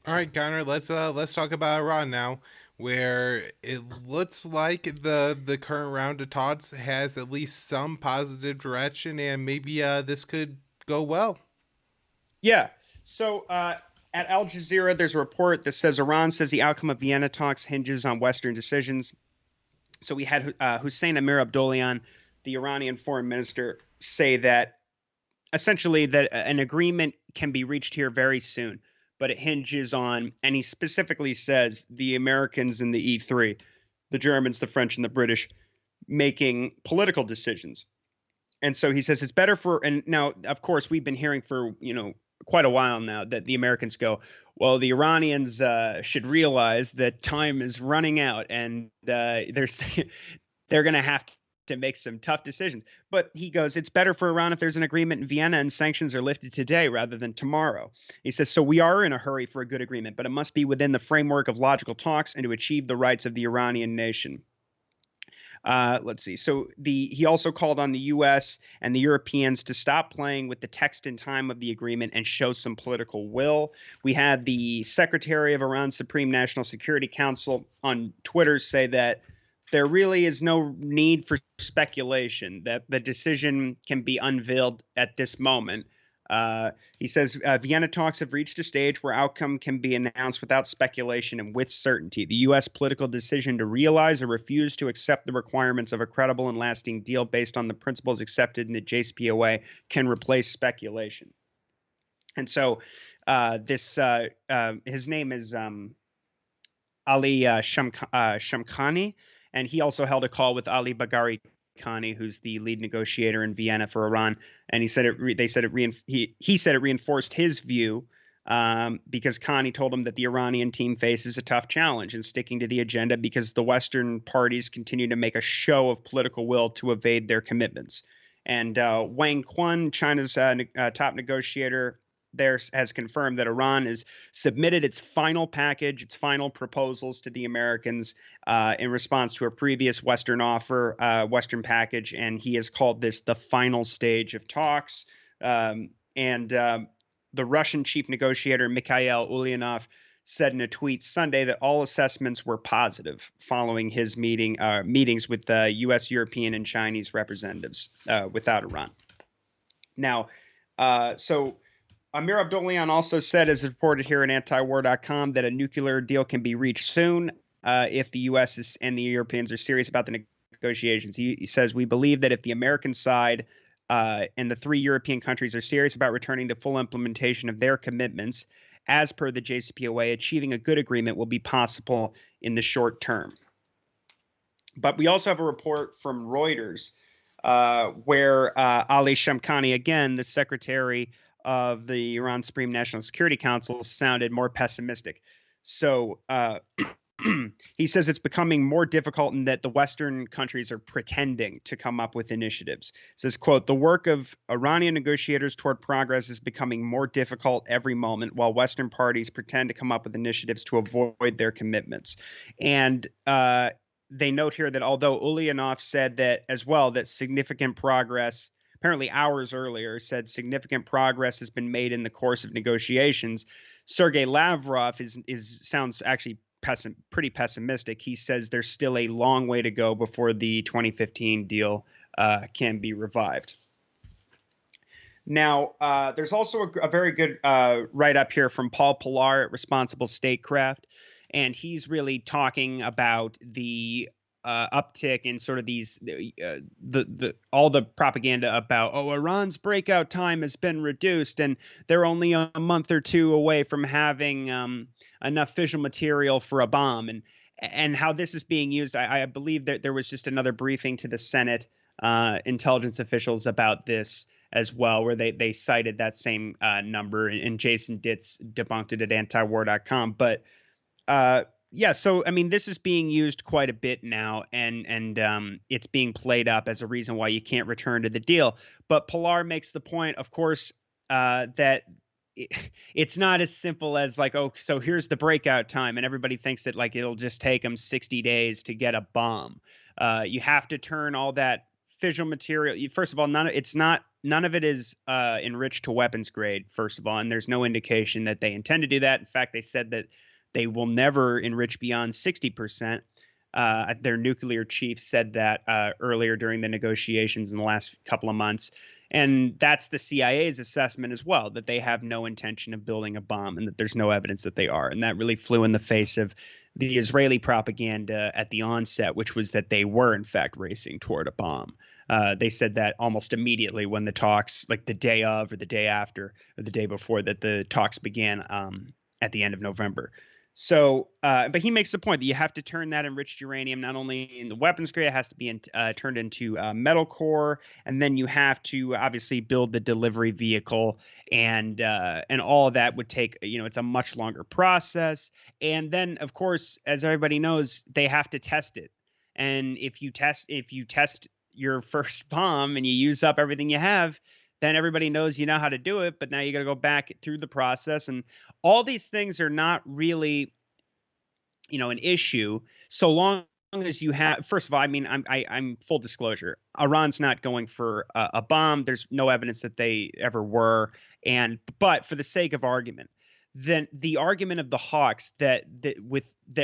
All right, Connor, let's talk about Iran now, where it looks like the current round of talks has at least some positive direction, and maybe this could go well. Yeah. So at Al Jazeera, there's a report that says Iran says the outcome of Vienna talks hinges on Western decisions. So we had Hussein Amir Abdollahian, the Iranian foreign minister, say that essentially that an agreement can be reached here very soon, but it hinges on, and he specifically says the Americans and the E3, the Germans, the French, and the British, making political decisions. And so he says it's better for, and now of course we've been hearing for quite a while now that the Americans go, well, the Iranians should realize that time is running out, and there's they're going to have to make some tough decisions. But he goes, it's better for Iran if there's an agreement in Vienna and sanctions are lifted today rather than tomorrow. He says, so we are in a hurry for a good agreement, but it must be within the framework of logical talks and to achieve the rights of the Iranian nation. Let's see. So he also called on the U.S. and the Europeans to stop playing with the text and time of the agreement and show some political will. We had the Secretary of Iran's Supreme National Security Council on Twitter say that there really is no need for speculation, that the decision can be unveiled at this moment. He says Vienna talks have reached a stage where outcome can be announced without speculation and with certainty. The U.S. political decision to realize or refuse to accept the requirements of a credible and lasting deal based on the principles accepted in the JCPOA can replace speculation. And so this his name is Ali Shamkhani, and he also held a call with Ali Bagheri Khani, who's the lead negotiator in Vienna for Iran, and he said he said it reinforced his view, because Khani told him that the Iranian team faces a tough challenge in sticking to the agenda because the Western parties continue to make a show of political will to evade their commitments. And Wang Quan, China's top negotiator there, has confirmed that Iran has submitted its final package, its final proposals to the Americans in response to a previous Western offer, Western package, and he has called this the final stage of talks. And The Russian chief negotiator Mikhail Ulyanov said in a tweet Sunday that all assessments were positive following his meetings with the U.S., European, and Chinese representatives without Iran. Now, so Amir Abdollahian also said, as reported here in antiwar.com, that a nuclear deal can be reached soon if the U.S. and the Europeans are serious about the negotiations. He says, we believe that if the American side and the three European countries are serious about returning to full implementation of their commitments, as per the JCPOA, achieving a good agreement will be possible in the short term. But we also have a report from Reuters where Ali Shamkhani, again, the secretary of the Iran Supreme National Security Council, sounded more pessimistic. So he says it's becoming more difficult and that the Western countries are pretending to come up with initiatives. It says, quote, the work of Iranian negotiators toward progress is becoming more difficult every moment while Western parties pretend to come up with initiatives to avoid their commitments. And they note here that although Ulyanov said that as well, that significant progress, apparently hours earlier, said significant progress has been made in the course of negotiations, Sergei Lavrov sounds actually pretty pessimistic. He says there's still a long way to go before the 2015 deal can be revived. Now, there's also a very good write-up here from Paul Pillar at Responsible Statecraft, and he's really talking about the uptick in sort of these all the propaganda about, oh, Iran's breakout time has been reduced and they're only a month or two away from having enough fissile material for a bomb, and how this is being used. I believe that there was just another briefing to the Senate intelligence officials about this as well, where they cited that same number, and Jason Ditz debunked it at antiwar.com. But yeah, so I mean, this is being used quite a bit now, and it's being played up as a reason why you can't return to the deal. But Pillar makes the point, of course, that it's not as simple as like, oh, so here's the breakout time, and everybody thinks that like it'll just take them 60 days to get a bomb. You have to turn all that fissile material. First of all, it's not none of it is enriched to weapons grade, first of all, and there's no indication that they intend to do that. In fact, they said that they will never enrich beyond 60%. Their nuclear chief said that earlier during the negotiations in the last couple of months. And that's the CIA's assessment as well, that they have no intention of building a bomb and that there's no evidence that they are. And that really flew in the face of the Israeli propaganda at the onset, which was that they were, in fact, racing toward a bomb. They said that almost immediately when the talks, like the day of or the day after or the day before that the talks began at the end of November. So, but he makes the point that you have to turn that enriched uranium not only in the weapons grade, it has to be turned into metal core, and then you have to obviously build the delivery vehicle, and all of that would take, it's a much longer process. And then, of course, as everybody knows, they have to test it. And if you test your first bomb and you use up everything you have, then everybody knows you know how to do it, but now you got to go back through the process. And all these things are not really, an issue so long as you have. First of all, I mean, I'm full disclosure. Iran's not going for a bomb. There's no evidence that they ever were. But for the sake of argument, then the argument of the Hawks that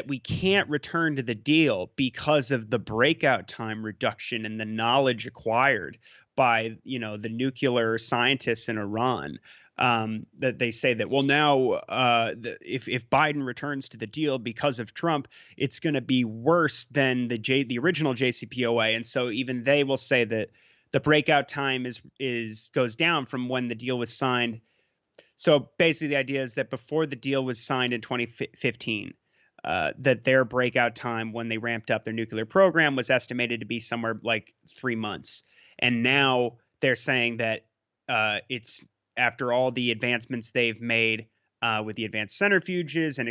we can't return to the deal because of the breakout time reduction and the knowledge acquired by the nuclear scientists in Iran, that they say that, well, now if Biden returns to the deal because of Trump, it's going to be worse than the original JCPOA, and so even they will say that the breakout time goes down from when the deal was signed. So basically, the idea is that before the deal was signed in 2015, that their breakout time when they ramped up their nuclear program was estimated to be somewhere like 3 months. And now they're saying that it's after all the advancements they've made with the advanced centrifuges and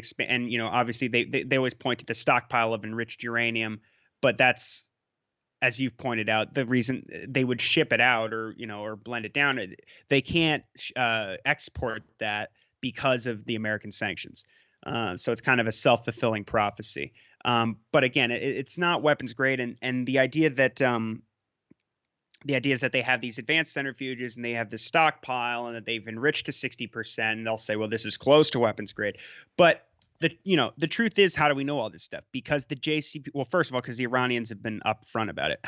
obviously they always point to the stockpile of enriched uranium, but that's, as you've pointed out, the reason they would ship it out or blend it down. They can't export that because of the American sanctions. So it's kind of a self-fulfilling prophecy. But again, it's not weapons grade, and the idea is that they have these advanced centrifuges and they have this stockpile and that they've enriched to 60%. And they'll say, well, this is close to weapons grade. But the truth is, how do we know all this stuff? Because the well, first of all, because the Iranians have been upfront about it,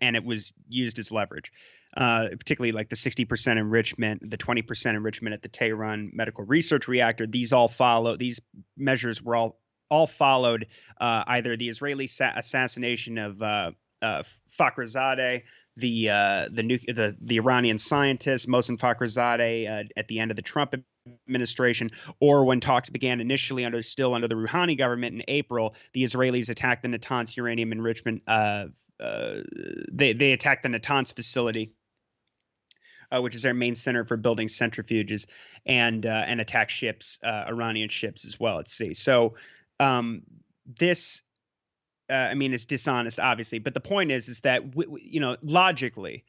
and it was used as leverage, particularly like the 60% enrichment, the 20% enrichment at the Tehran Medical Research Reactor. These measures were all followed either the Israeli assassination of Fakhrizadeh, the Iranian scientist Mohsen Fakhrizadeh at the end of the Trump administration, or when talks began initially still under the Rouhani government in April, the Israelis attacked the Natanz uranium enrichment. They attacked the Natanz facility, which is their main center for building centrifuges, and attacked ships, Iranian ships as well at sea. So this. I mean, it's dishonest, obviously, but the point is that logically,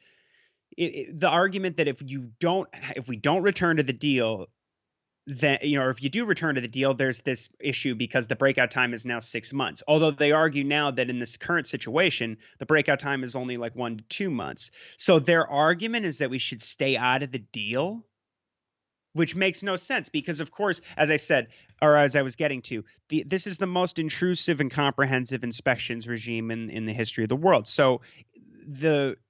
the argument that if we don't return to the deal, then or if you do return to the deal, there's this issue because the breakout time is now 6 months. Although they argue now that in this current situation, the breakout time is only like 1 to 2 months. So their argument is that we should stay out of the deal, which makes no sense because, of course, as I said, or as I was getting to, this is the most intrusive and comprehensive inspections regime in the history of the world. So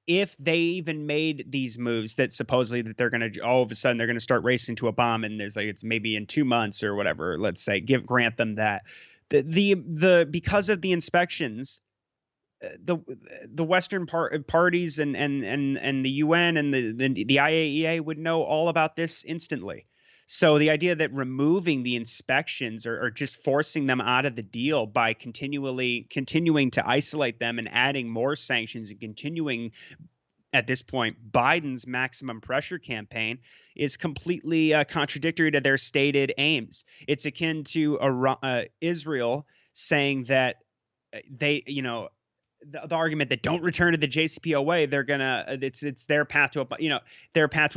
if they even made these moves that supposedly that they're going to all of a sudden they're going to start racing to a bomb, and there's like it's maybe in 2 months or whatever, let's say, grant them that, because of the inspections, the Western parties and the UN and the IAEA would know all about this instantly. So the idea that removing the inspections or just forcing them out of the deal by continuing to isolate them and adding more sanctions and continuing at this point Biden's maximum pressure campaign is completely contradictory to their stated aims. It's akin to Israel saying that they, the argument that don't return to the JCPOA, they're gonna it's their path to a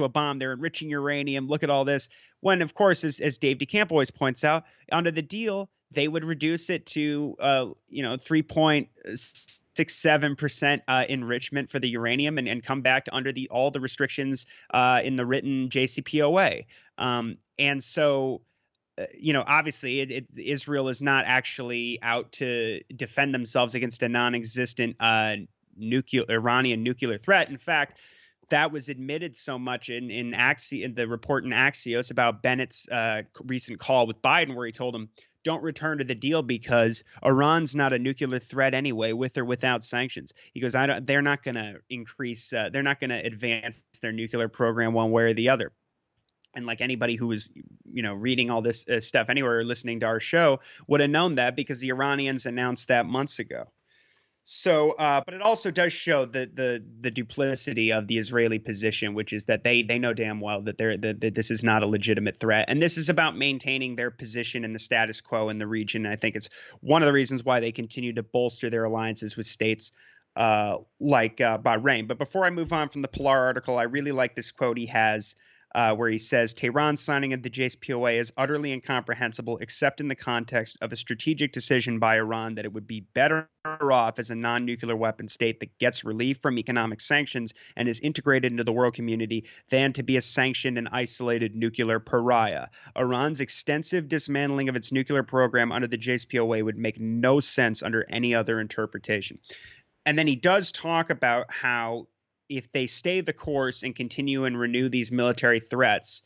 bomb. They're enriching uranium. Look at all this. When of course, as Dave DeCamp always points out, under the deal they would reduce it to 3.6 6-7% enrichment for the uranium and come back to under all the restrictions in the written JCPOA. And so obviously, Israel is not actually out to defend themselves against a non-existent Iranian nuclear threat. In fact, that was admitted so much in the report in Axios about Bennett's recent call with Biden, where he told him, "Don't return to the deal because Iran's not a nuclear threat anyway, with or without sanctions." He goes, They're not going to increase. They're not going to advance their nuclear program one way or the other." And like anybody who was, reading all this stuff anywhere or listening to our show would have known that, because the Iranians announced that months ago. So, but it also does show the duplicity of the Israeli position, which is that they know damn well that that this is not a legitimate threat, and this is about maintaining their position in the status quo in the region. And I think it's one of the reasons why they continue to bolster their alliances with states like Bahrain. But before I move on from the Pilar article, I really like this quote he has. Where he says, Tehran's signing of the JCPOA is utterly incomprehensible, except in the context of a strategic decision by Iran that it would be better off as a non-nuclear weapon state that gets relief from economic sanctions and is integrated into the world community than to be a sanctioned and isolated nuclear pariah. Iran's extensive dismantling of its nuclear program under the JCPOA would make no sense under any other interpretation. And then he does talk about how if they stay the course and continue and renew these military threats,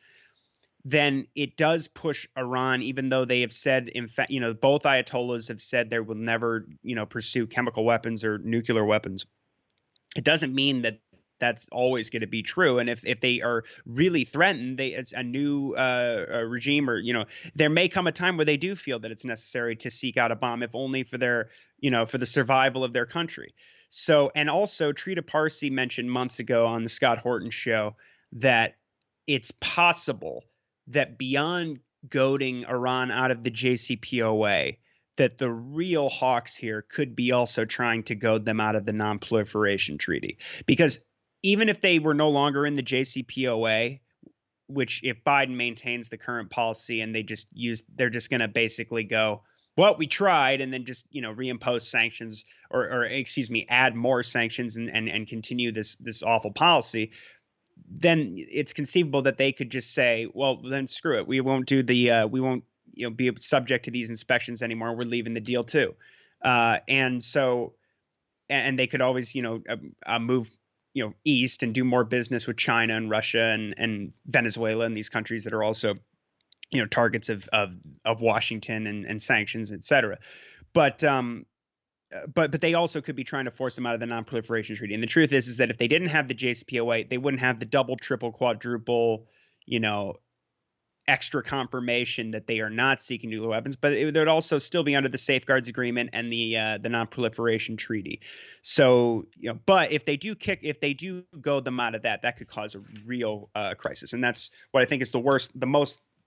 then it does push Iran, even though they have said, in fact, both Ayatollahs have said they will never, pursue chemical weapons or nuclear weapons. It doesn't mean that that's always going to be true. And if they are really threatened, it's a new regime, or, there may come a time where they do feel that it's necessary to seek out a bomb, if only for their, for the survival of their country. So, and also Trita Parsi mentioned months ago on the Scott Horton show that it's possible that beyond goading Iran out of the JCPOA, that the real hawks here could be also trying to goad them out of the non-proliferation treaty. Because even if they were no longer in the JCPOA, which if Biden maintains the current policy and they're just going to basically go, well, we tried, and then just, reimpose sanctions or excuse me, add more sanctions and continue this awful policy, then it's conceivable that they could just say, well, then screw it. We won't do we won't, be subject to these inspections anymore. We're leaving the deal too. And they could always, move, east and do more business with China and Russia and Venezuela and these countries that are also, targets of Washington and sanctions, et cetera. But they also could be trying to force them out of the non-proliferation treaty. And the truth is that if they didn't have the JCPOA, they wouldn't have the double, triple, quadruple, extra confirmation that they are not seeking nuclear weapons, but it would also still be under the Safeguards Agreement and the Non-Proliferation Treaty. So, but if they do go them out of that could cause a real crisis, and that's what I think is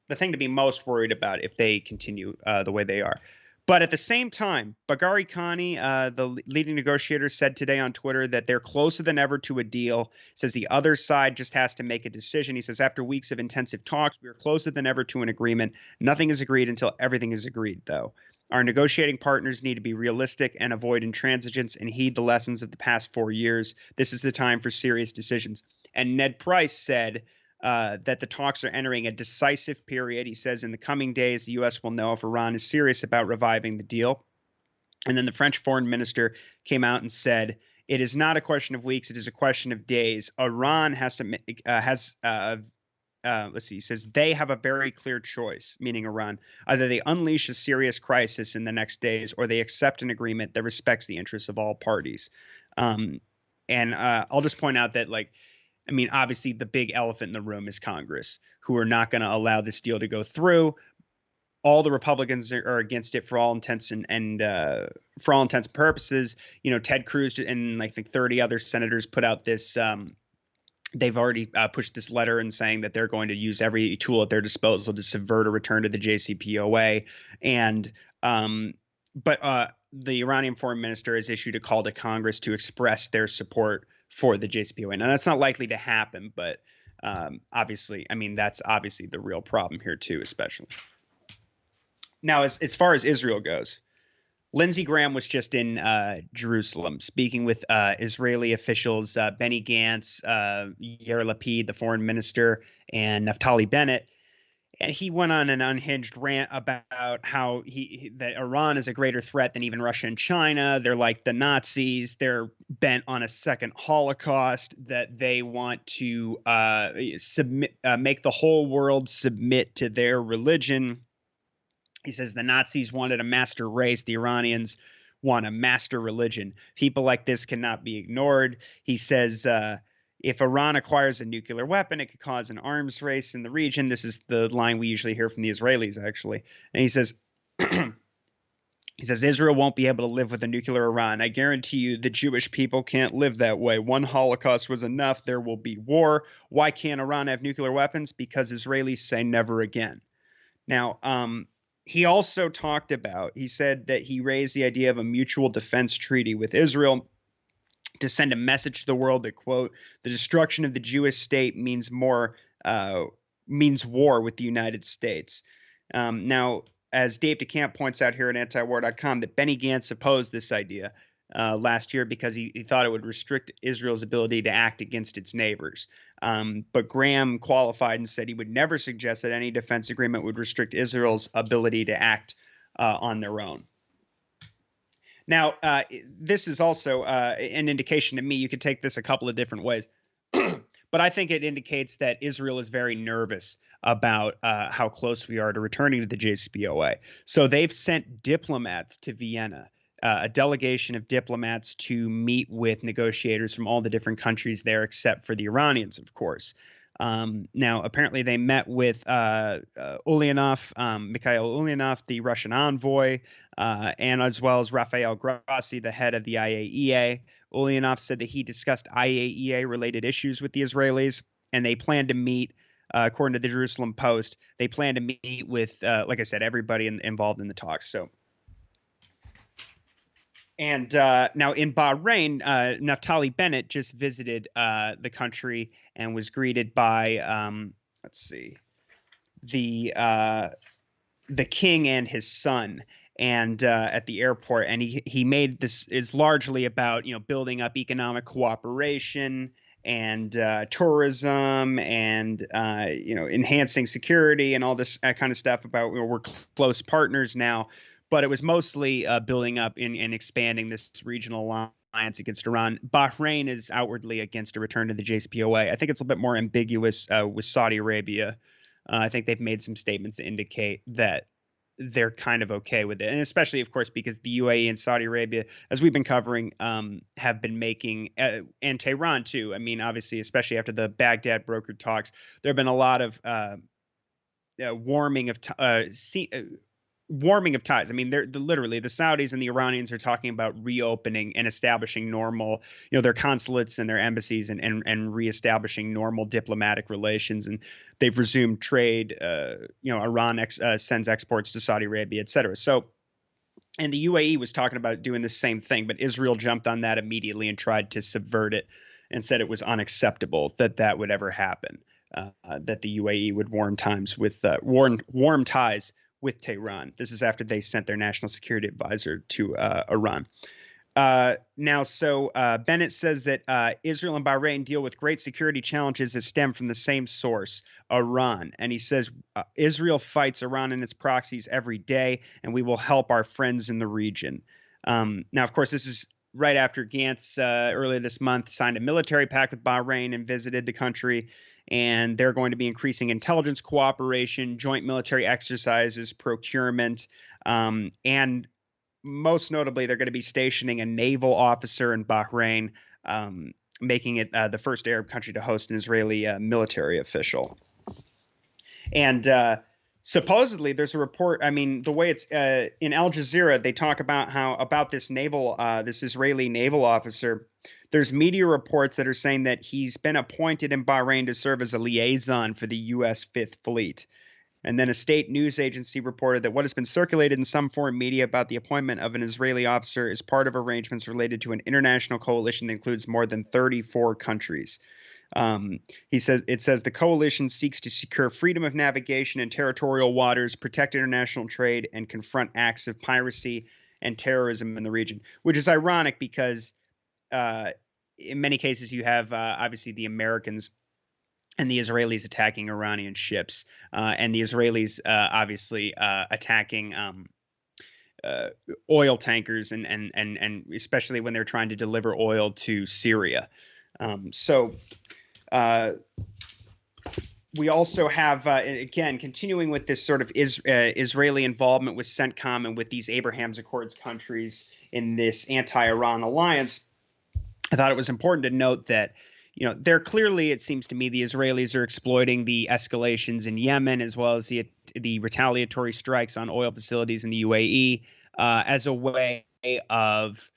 the thing to be most worried about if they continue the way they are. But at the same time, Bagheri Khani, the leading negotiator, said today on Twitter that they're closer than ever to a deal. Says the other side just has to make a decision. He says, after weeks of intensive talks, we are closer than ever to an agreement. Nothing is agreed until everything is agreed, though. Our negotiating partners need to be realistic and avoid intransigence and heed the lessons of the past 4 years. This is the time for serious decisions. And Ned Price said that the talks are entering a decisive period. He says in the coming days, the U.S. will know if Iran is serious about reviving the deal. And then the French foreign minister came out and said, it is not a question of weeks. It is a question of days. Iran has to let's see, he says they have a very clear choice, meaning Iran. Either they unleash a serious crisis in the next days or they accept an agreement that respects the interests of all parties. And I'll just point out that, obviously the big elephant in the room is Congress, who are not going to allow this deal to go through. All the Republicans are against it for all intents and for all intents and purposes. Ted Cruz and I think 30 other senators put out this. They've already pushed this letter and saying that they're going to use every tool at their disposal to subvert a return to the JCPOA. And but the Iranian foreign minister has issued a call to Congress to express their support for the JCPOA. Now, that's not likely to happen, but obviously, that's obviously the real problem here too, especially. Now, as far as Israel goes, Lindsey Graham was just in Jerusalem speaking with Israeli officials, Benny Gantz, Yair Lapid, the foreign minister, and Naftali Bennett. And he went on an unhinged rant about how that Iran is a greater threat than even Russia and China. They're like the Nazis. They're bent on a second Holocaust. That they want to make the whole world submit to their religion. He says the Nazis wanted a master race. The Iranians want a master religion. People like this cannot be ignored. He says if Iran acquires a nuclear weapon, it could cause an arms race in the region. This is the line we usually hear from the Israelis, actually. And he says, Israel won't be able to live with a nuclear Iran. I guarantee you the Jewish people can't live that way. One Holocaust was enough. There will be war. Why can't Iran have nuclear weapons? Because Israelis say never again. Now, he also talked about, he said that he raised the idea of a mutual defense treaty with Israel to send a message to the world that, quote, the destruction of the Jewish state means war with the United States. Now, as Dave DeCamp points out here at antiwar.com, that Benny Gantz opposed this idea last year because he thought it would restrict Israel's ability to act against its neighbors. But Graham qualified and said he would never suggest that any defense agreement would restrict Israel's ability to act on their own. Now, this is also an indication to me. You could take this a couple of different ways. But I think it indicates that Israel is very nervous about how close we are to returning to the JCPOA. So they've sent diplomats to Vienna, a delegation of diplomats to meet with negotiators from all the different countries there, except for the Iranians, of course. Now, apparently they met with Ulyanov, Mikhail Ulyanov, the Russian envoy, and as well as Rafael Grossi, the head of the IAEA. Ulyanov said that he discussed IAEA-related issues with the Israelis, and they plan to meet, according to the Jerusalem Post, they plan to meet with, like I said, everybody involved in the talks. So, and now in Bahrain, Naftali Bennett just visited the country and was greeted by, let's see, the king and his son, and at the airport. And he made this is largely about building up economic cooperation and tourism and enhancing security and all this kind of stuff about we're close partners now. But it was mostly building up and expanding this regional alliance against Iran. Bahrain is outwardly against a return to the JCPOA. I think it's a bit more ambiguous with Saudi Arabia. I think they've made some statements to indicate that they're kind of okay with it. And especially, of course, because the UAE and Saudi Arabia, as we've been covering, have been making, and Tehran too. I mean, obviously, especially after the Baghdad brokered talks, there have been a lot of warming of ties. I mean, they're literally the Saudis and the Iranians are talking about reopening and establishing normal, their consulates and their embassies and reestablishing normal diplomatic relations. And they've resumed trade. Iran sends exports to Saudi Arabia, et cetera. So, and the UAE was talking about doing the same thing, but Israel jumped on that immediately and tried to subvert it and said it was unacceptable that would ever happen. That the UAE would warm ties with Tehran. This is after they sent their national security advisor to Iran. Bennett says that Israel and Bahrain deal with great security challenges that stem from the same source, Iran. And he says Israel fights Iran and its proxies every day, and we will help our friends in the region. Now, of course, this is right after Gantz earlier this month signed a military pact with Bahrain and visited the country. And they're going to be increasing intelligence cooperation, joint military exercises, procurement, and most notably, they're going to be stationing a naval officer in Bahrain, making it the first Arab country to host an Israeli military official. And supposedly, there's a report. I mean, the way it's in Al Jazeera, they talk about this Israeli naval officer. There's media reports that are saying that he's been appointed in Bahrain to serve as a liaison for the U.S. Fifth Fleet. And then a state news agency reported that what has been circulated in some foreign media about the appointment of an Israeli officer is part of arrangements related to an international coalition that includes more than 34 countries. It says the coalition seeks to secure freedom of navigation in territorial waters, protect international trade, and confront acts of piracy and terrorism in the region, which is ironic because in many cases you have obviously the Americans and the Israelis attacking Iranian ships, and the Israelis obviously attacking uh, oil tankers, and especially when they're trying to deliver oil to Syria. So we also have, again, continuing with this sort of Israeli involvement with CENTCOM and with these Abraham's Accords countries in this anti-Iran alliance. I thought it was important to note that, they're clearly, it seems to me, the Israelis are exploiting the escalations in Yemen as well as the retaliatory strikes on oil facilities in the UAE as a way of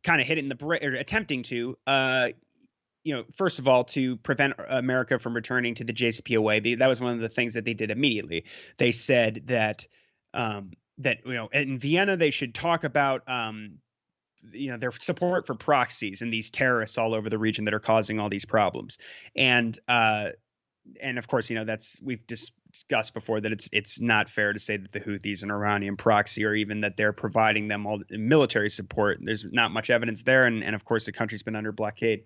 kind of hitting the or attempting to first of all, to prevent America from returning to the JCPOA. That was one of the things that they did immediately. They said that in Vienna they should talk about their support for proxies and these terrorists all over the region that are causing all these problems. And of course, that's, we've discussed before that it's not fair to say that the Houthis an Iranian proxy, or even that they're providing them all military support. There's not much evidence there, and of course the country's been under blockade.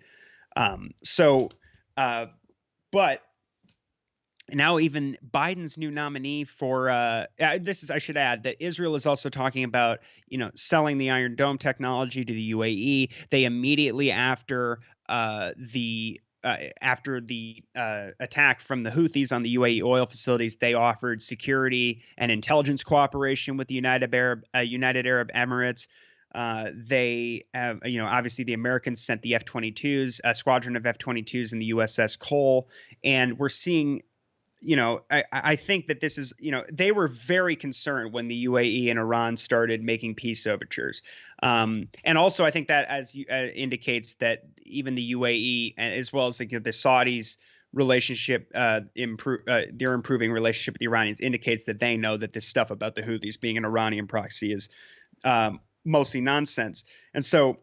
But now even Biden's new nominee for I should add that Israel is also talking about, selling the Iron Dome technology to the UAE. They immediately after the attack from the Houthis on the UAE oil facilities, they offered security and intelligence cooperation with the United Arab Emirates. They have, obviously the Americans sent the F-22s, a squadron of F-22s in the USS Cole, and we're seeing, I think that this is, they were very concerned when the UAE and Iran started making peace overtures. And also I think that as indicates that even the UAE, as well as the Saudis relationship, their improving relationship with the Iranians, indicates that they know that this stuff about the Houthis being an Iranian proxy is mostly nonsense. And so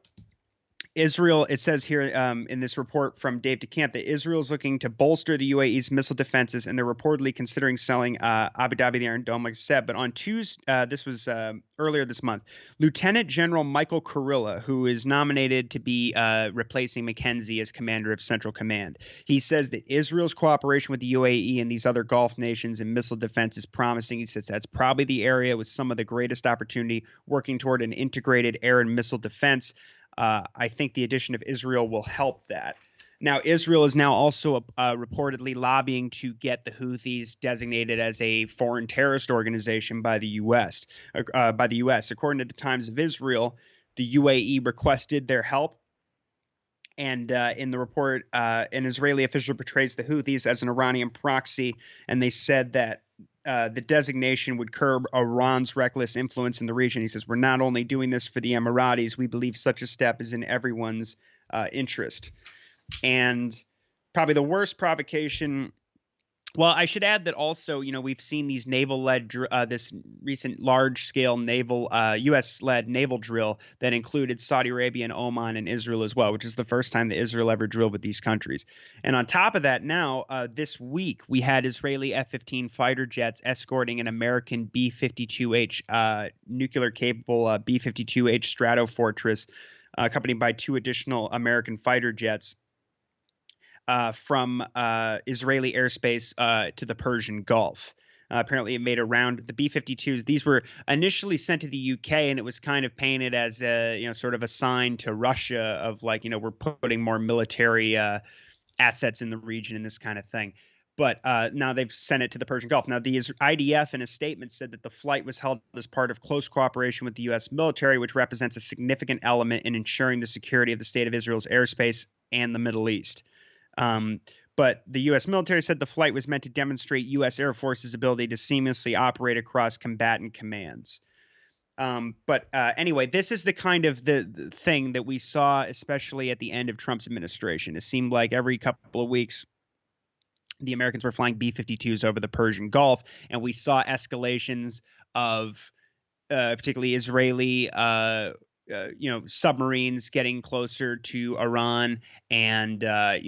Israel, it says here in this report from Dave DeCamp that Israel is looking to bolster the UAE's missile defenses, and they're reportedly considering selling Abu Dhabi the Iron Dome, like I said. But on Tuesday, this was earlier this month, Lieutenant General Michael Kurilla, who is nominated to be replacing McKenzie as commander of Central Command, he says that Israel's cooperation with the UAE and these other Gulf nations in missile defense is promising. He says that's probably the area with some of the greatest opportunity working toward an integrated air and missile defense. I think the addition of Israel will help that. Now, Israel is now also reportedly lobbying to get the Houthis designated as a foreign terrorist organization by the U.S. According to the Times of Israel, the UAE requested their help. And in the report, an Israeli official portrays the Houthis as an Iranian proxy, and they said that the designation would curb Iran's reckless influence in the region. He says, we're not only doing this for the Emiratis, we believe such a step is in everyone's interest. And probably the worst provocation. Well, I should add that also, we've seen these naval-led, this recent large-scale naval, U.S.-led naval drill that included Saudi Arabia and Oman and Israel as well, which is the first time that Israel ever drilled with these countries. And on top of that, now, this week, we had Israeli F-15 fighter jets escorting an American B-52H, nuclear-capable B-52H Stratofortress, accompanied by 2 additional American fighter jets. From Israeli airspace to the Persian Gulf. Apparently, it made around the B-52s. These were initially sent to the UK, and it was kind of painted as a, sort of a sign to Russia of like, we're putting more military assets in the region and this kind of thing. But now they've sent it to the Persian Gulf. Now, the IDF in a statement said that the flight was held as part of close cooperation with the U.S. military, which represents a significant element in ensuring the security of the state of Israel's airspace and the Middle East. But the U.S. military said the flight was meant to demonstrate U.S. Air Force's ability to seamlessly operate across combatant commands. But anyway, this is the kind of the thing that we saw, especially at the end of Trump's administration. It seemed like every couple of weeks, the Americans were flying B-52s over the Persian Gulf, and we saw escalations of particularly Israeli submarines getting closer to Iran, and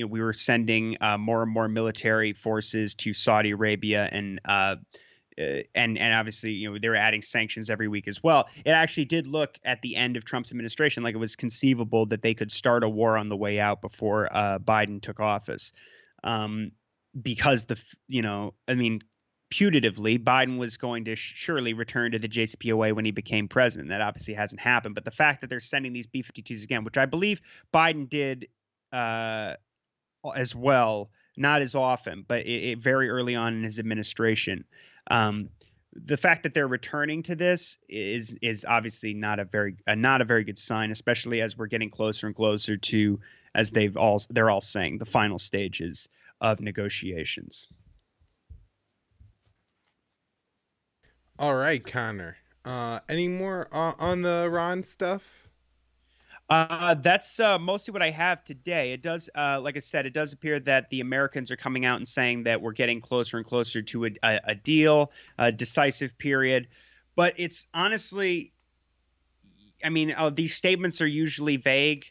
we were sending more and more military forces to Saudi Arabia and and obviously, they were adding sanctions every week as well. It actually did look at the end of Trump's administration like it was conceivable that they could start a war on the way out before Biden took office, um, because I mean, putatively, Biden was going to surely return to the JCPOA when he became president. That obviously hasn't happened. But the fact that they're sending these B-52s again, which I believe Biden did uh, as well, not as often, but it very early on in his administration. Um, the fact that they're returning to this is obviously not a very good sign, especially as we're getting closer and closer to, as they're all saying, the final stages of negotiations. All right, Connor. Any more on the Iran stuff? That's mostly what I have today. It does, like I said, it does appear that the Americans are coming out and saying that we're getting closer and closer to a deal, a decisive period. But it's honestly, I mean, these statements are usually vague,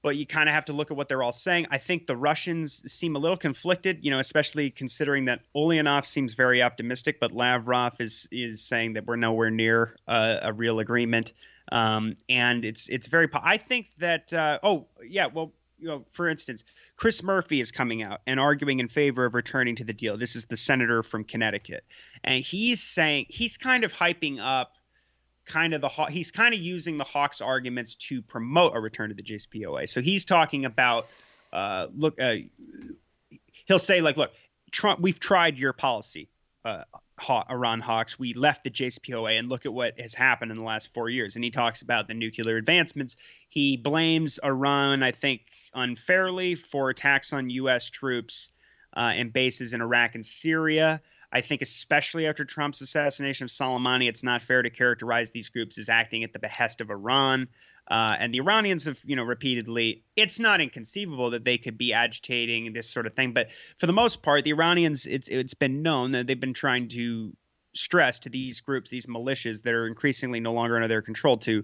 but you kind of have to look at what they're all saying. I think the Russians seem a little conflicted, especially considering that Ulyanov seems very optimistic, but Lavrov is saying that we're nowhere near a real agreement. And it's very. I think that. Oh yeah, well, for instance, Chris Murphy is coming out and arguing in favor of returning to the deal. This is the senator from Connecticut, and he's saying he's kind of hyping up he's kind of using the Hawks arguments to promote a return to the JCPOA. So he's talking about he'll say like, look, Trump, we've tried your policy, Iran Hawks. We left the JCPOA and look at what has happened in the last 4 years. And he talks about the nuclear advancements. He blames Iran, I think, unfairly for attacks on U.S. troops and bases in Iraq and Syria. I think especially after Trump's assassination of Soleimani, it's not fair to characterize these groups as acting at the behest of Iran. And the Iranians have, repeatedly, it's not inconceivable that they could be agitating this sort of thing. But for the most part, the Iranians, it's been known that they've been trying to stress to these groups, these militias that are increasingly no longer under their control to,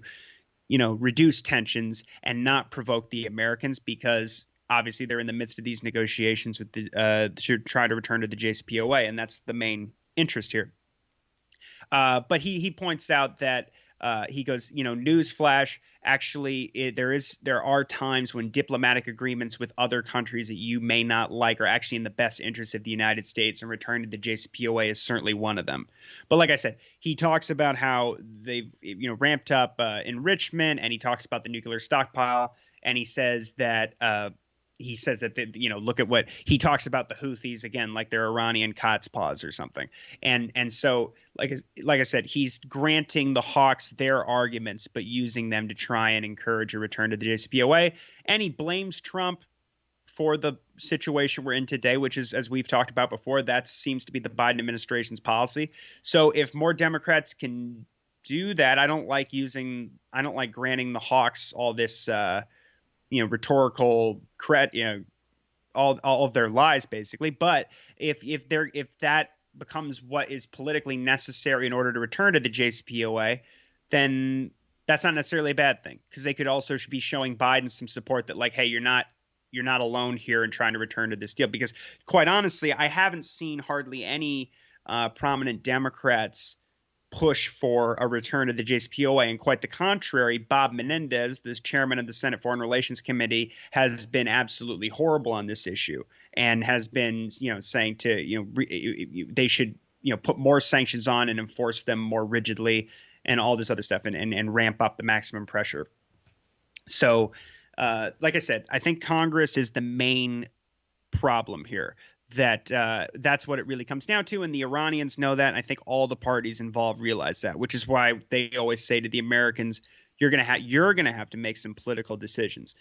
reduce tensions and not provoke the Americans, because obviously they're in the midst of these negotiations with to try to return to the JCPOA, and that's the main interest here. But he points out that he goes, newsflash, actually, there are times when diplomatic agreements with other countries that you may not like are actually in the best interest of the United States, and returning to the JCPOA is certainly one of them. But like I said, he talks about how they've ramped up enrichment, and he talks about the nuclear stockpile, and he says that look at what he talks about the Houthis again, like they're Iranian cat's paws or something. And so, like I said, he's granting the Hawks their arguments, but using them to try and encourage a return to the JCPOA. And he blames Trump for the situation we're in today, which is, as we've talked about before, that seems to be the Biden administration's policy. So if more Democrats can do that, I don't like granting the Hawks all this rhetorical credit, all of their lies basically. But if that becomes what is politically necessary in order to return to the JCPOA, then that's not necessarily a bad thing, because they could also be showing Biden some support that, like, hey, you're not alone here in trying to return to this deal. Because quite honestly, I haven't seen hardly any prominent Democrats push for a return to the JCPOA, and quite the contrary, Bob Menendez, the chairman of the Senate Foreign Relations Committee, has been absolutely horrible on this issue, and has been saying they should put more sanctions on and enforce them more rigidly, and all this other stuff, and ramp up the maximum pressure. So like I said, I think Congress is the main problem here. That's what it really comes down to, and the Iranians know that, and I think all the parties involved realize that, which is why they always say to the Americans, you're gonna have to make some political decisions,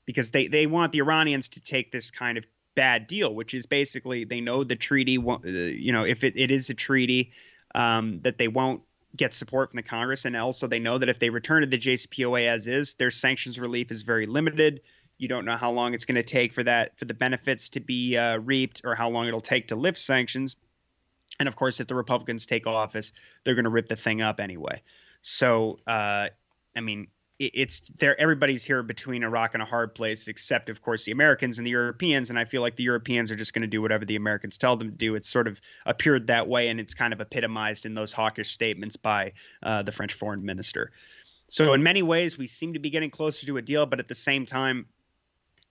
because they want the Iranians to take this kind of bad deal, which is basically, they know the treaty, if it is a treaty, that they won't get support from the Congress, and also they know that if they return to the JCPOA as is, their sanctions relief is very limited. You don't know how long it's going to take for the benefits to be reaped, or how long it'll take to lift sanctions. And of course, if the Republicans take office, they're going to rip the thing up anyway. So, I mean, it's there. Everybody's here between a rock and a hard place, except of course the Americans and the Europeans. And I feel like the Europeans are just going to do whatever the Americans tell them to do. It's sort of appeared that way, and it's kind of epitomized in those hawkish statements by the French foreign minister. So in many ways, we seem to be getting closer to a deal, but at the same time,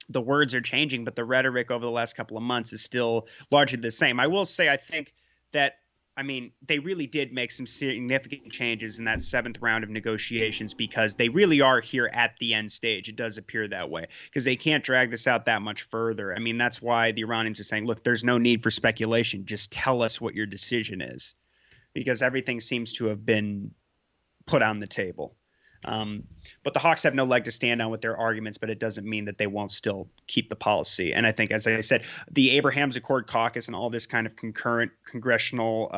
the words are changing, but the rhetoric over the last couple of months is still largely the same. I will say, I think that, I mean, they really did make some significant changes in that seventh round of negotiations because they really are here at the end stage. It does appear that way because they can't drag this out that much further. I mean, that's why the Iranians are saying, look, there's no need for speculation. Just tell us what your decision is, because everything seems to have been put on the table. But the Hawks have no leg to stand on with their arguments, but it doesn't mean that they won't still keep the policy. And I think, as I said, the Abraham's Accord caucus and all this kind of concurrent congressional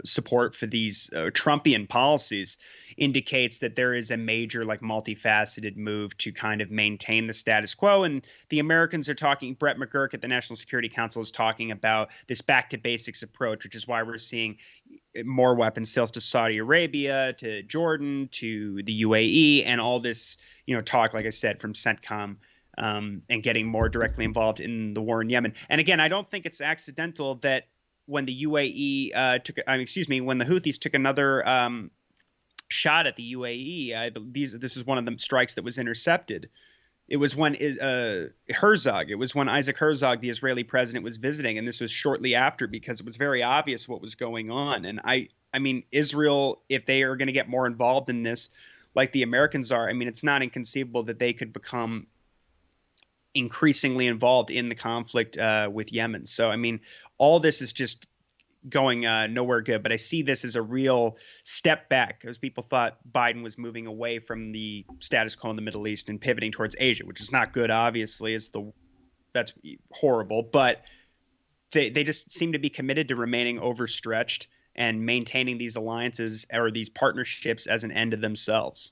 support for these Trumpian policies indicates that there is a major, like, multifaceted move to kind of maintain the status quo. And the Americans are talking, Brett McGurk at the National Security Council is talking about this back to basics approach, which is why we're seeing more weapons sales to Saudi Arabia, to Jordan, to the UAE, and all this, talk, like I said, from CENTCOM, and getting more directly involved in the war in Yemen. And again, I don't think it's accidental that when the UAE when the Houthis took another shot at the UAE, this is one of the strikes that was intercepted. It was when Herzog. It was when Isaac Herzog, the Israeli president, was visiting, and this was shortly after because it was very obvious what was going on. And I mean, Israel, if they are going to get more involved in this, like the Americans are, I mean, it's not inconceivable that they could become increasingly involved in the conflict with Yemen. So, I mean, all this is just going nowhere good. But I see this as a real step back, because people thought Biden was moving away from the status quo in the Middle East and pivoting towards Asia, which is not good. Obviously, that's horrible. But they just seem to be committed to remaining overstretched and maintaining these alliances or these partnerships as an end to themselves.